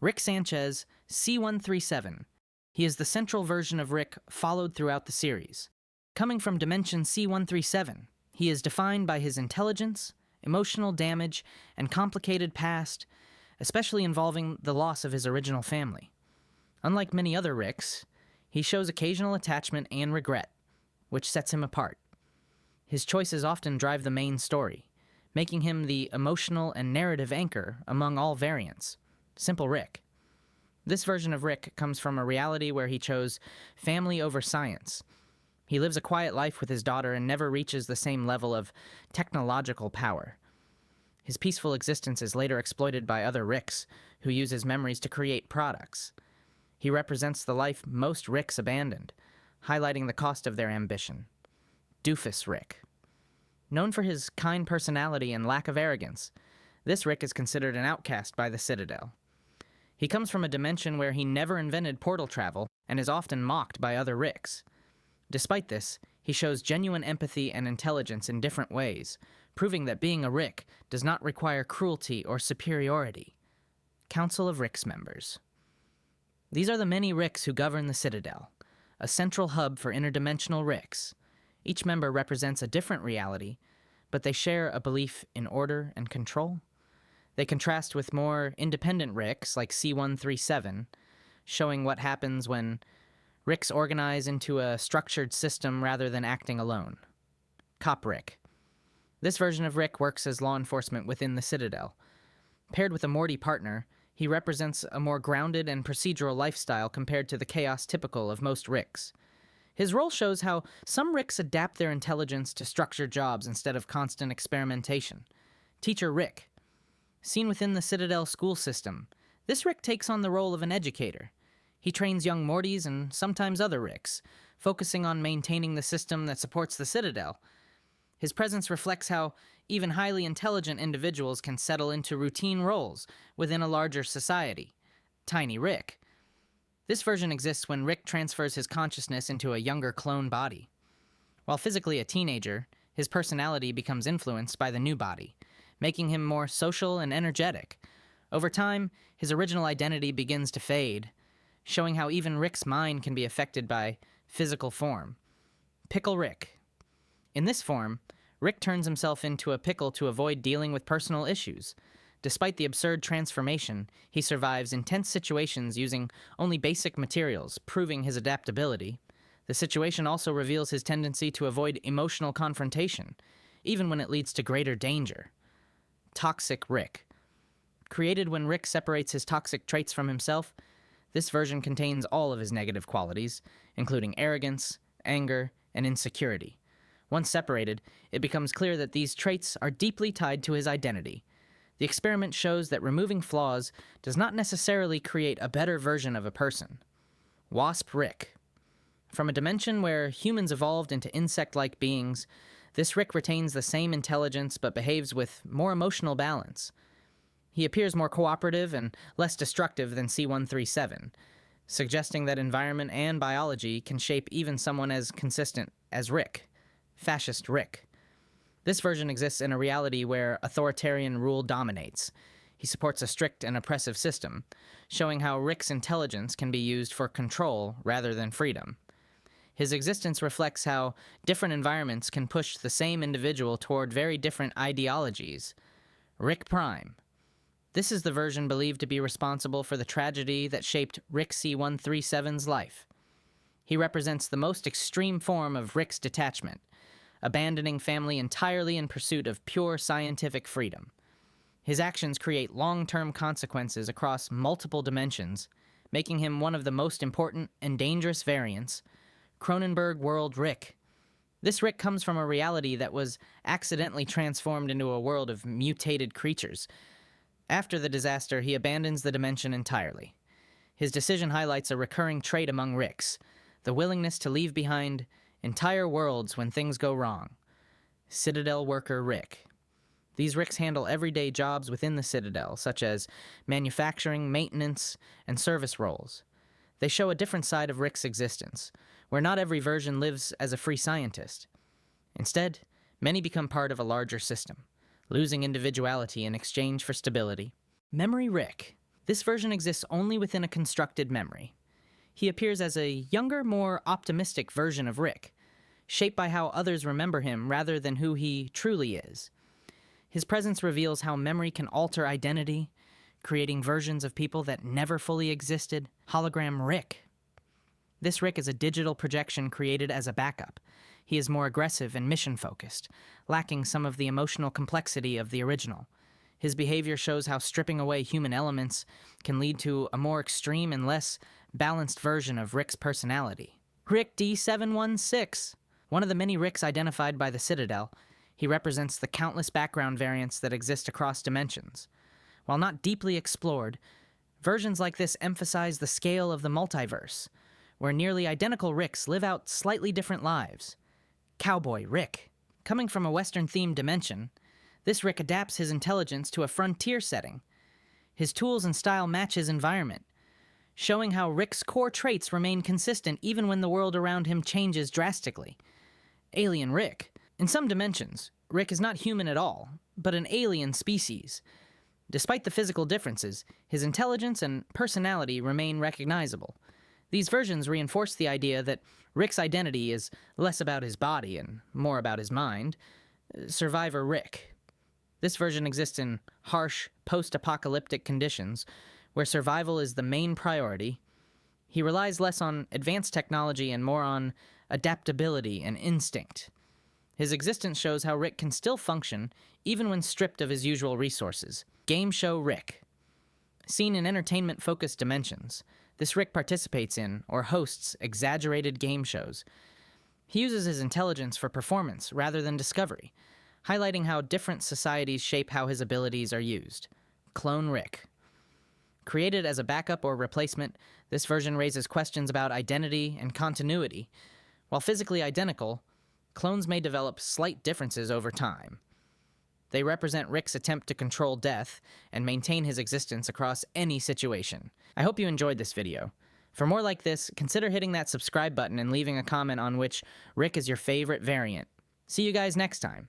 Rick Sanchez, C137. He is the central version of Rick followed throughout the series. Coming from Dimension C137, he is defined by his intelligence, emotional damage, and complicated past, especially involving the loss of his original family. Unlike many other Ricks, he shows occasional attachment and regret, which sets him apart. His choices often drive the main story, making him the emotional and narrative anchor among all variants. Simple Rick. This version of Rick comes from a reality where he chose family over science. He lives a quiet life with his daughter and never reaches the same level of technological power. His peaceful existence is later exploited by other Ricks, who use his memories to create products. He represents the life most Ricks abandoned, highlighting the cost of their ambition. Doofus Rick. Known for his kind personality and lack of arrogance, this Rick is considered an outcast by the Citadel. He comes from a dimension where he never invented portal travel and is often mocked by other Ricks. Despite this, he shows genuine empathy and intelligence in different ways, proving that being a Rick does not require cruelty or superiority. Council of Ricks members. These are the many Ricks who govern the Citadel, a central hub for interdimensional Ricks. Each member represents a different reality, but they share a belief in order and control. They contrast with more independent Ricks like C137, showing what happens when Ricks organize into a structured system rather than acting alone. Cop Rick. This version of Rick works as law enforcement within the Citadel. Paired with a Morty partner, he represents a more grounded and procedural lifestyle compared to the chaos typical of most Ricks. His role shows how some Ricks adapt their intelligence to structured jobs instead of constant experimentation. Teacher Rick. Seen within the Citadel school system, this Rick takes on the role of an educator. He trains young Mortys and sometimes other Ricks, focusing on maintaining the system that supports the Citadel. His presence reflects how even highly intelligent individuals can settle into routine roles within a larger society. Tiny Rick. This version exists when Rick transfers his consciousness into a younger clone body. While physically a teenager, his personality becomes influenced by the new body, making him more social and energetic. Over time, his original identity begins to fade, showing how even Rick's mind can be affected by physical form. Pickle Rick. In this form, Rick turns himself into a pickle to avoid dealing with personal issues. Despite the absurd transformation, he survives intense situations using only basic materials, proving his adaptability. The situation also reveals his tendency to avoid emotional confrontation, even when it leads to greater danger. Toxic Rick. Created when Rick separates his toxic traits from himself, this version contains all of his negative qualities, including arrogance, anger, and insecurity. Once separated, it becomes clear that these traits are deeply tied to his identity. The experiment shows that removing flaws does not necessarily create a better version of a person. Wasp Rick. From a dimension where humans evolved into insect-like beings, this Rick retains the same intelligence but behaves with more emotional balance. He appears more cooperative and less destructive than C137, suggesting that environment and biology can shape even someone as consistent as Rick. Fascist Rick. This version exists in a reality where authoritarian rule dominates. He supports a strict and oppressive system, showing how Rick's intelligence can be used for control rather than freedom. His existence reflects how different environments can push the same individual toward very different ideologies. Rick Prime. This is the version believed to be responsible for the tragedy that shaped Rick C137's life. He represents the most extreme form of Rick's detachment, abandoning family entirely in pursuit of pure scientific freedom. His actions create long-term consequences across multiple dimensions, making him one of the most important and dangerous variants. Cronenberg World Rick. This Rick comes from a reality that was accidentally transformed into a world of mutated creatures. After the disaster, he abandons the dimension entirely. His decision highlights a recurring trait among Ricks, the willingness to leave behind entire worlds when things go wrong. Citadel Worker Rick. These Ricks handle everyday jobs within the Citadel, such as manufacturing, maintenance, and service roles. They show a different side of Rick's existence, where not every version lives as a free scientist. Instead, many become part of a larger system, losing individuality in exchange for stability. Memory Rick. This version exists only within a constructed memory. He appears as a younger, more optimistic version of Rick, shaped by how others remember him rather than who he truly is. His presence reveals how memory can alter identity, creating versions of people that never fully existed. Hologram Rick. This Rick is a digital projection created as a backup. He is more aggressive and mission-focused, lacking some of the emotional complexity of the original. His behavior shows how stripping away human elements can lead to a more extreme and less balanced version of Rick's personality. Rick D716. One of the many Ricks identified by the Citadel, he represents the countless background variants that exist across dimensions. While not deeply explored, versions like this emphasize the scale of the multiverse, where nearly identical Ricks live out slightly different lives. Cowboy Rick. Coming from a Western-themed dimension, this Rick adapts his intelligence to a frontier setting. His tools and style match his environment, showing how Rick's core traits remain consistent even when the world around him changes drastically. Alien Rick. In some dimensions, Rick is not human at all, but an alien species. Despite the physical differences, his intelligence and personality remain recognizable. These versions reinforce the idea that Rick's identity is less about his body and more about his mind. Survivor Rick. This version exists in harsh, post-apocalyptic conditions, where survival is the main priority. He relies less on advanced technology and more on adaptability and instinct. His existence shows how Rick can still function, even when stripped of his usual resources. Game Show Rick. Seen in entertainment-focused dimensions, this Rick participates in, or hosts, exaggerated game shows. He uses his intelligence for performance rather than discovery, highlighting how different societies shape how his abilities are used. Clone Rick. Created as a backup or replacement, this version raises questions about identity and continuity. While physically identical, clones may develop slight differences over time. They represent Rick's attempt to control death and maintain his existence across any situation. I hope you enjoyed this video. For more like this, consider hitting that subscribe button and leaving a comment on which Rick is your favorite variant. See you guys next time.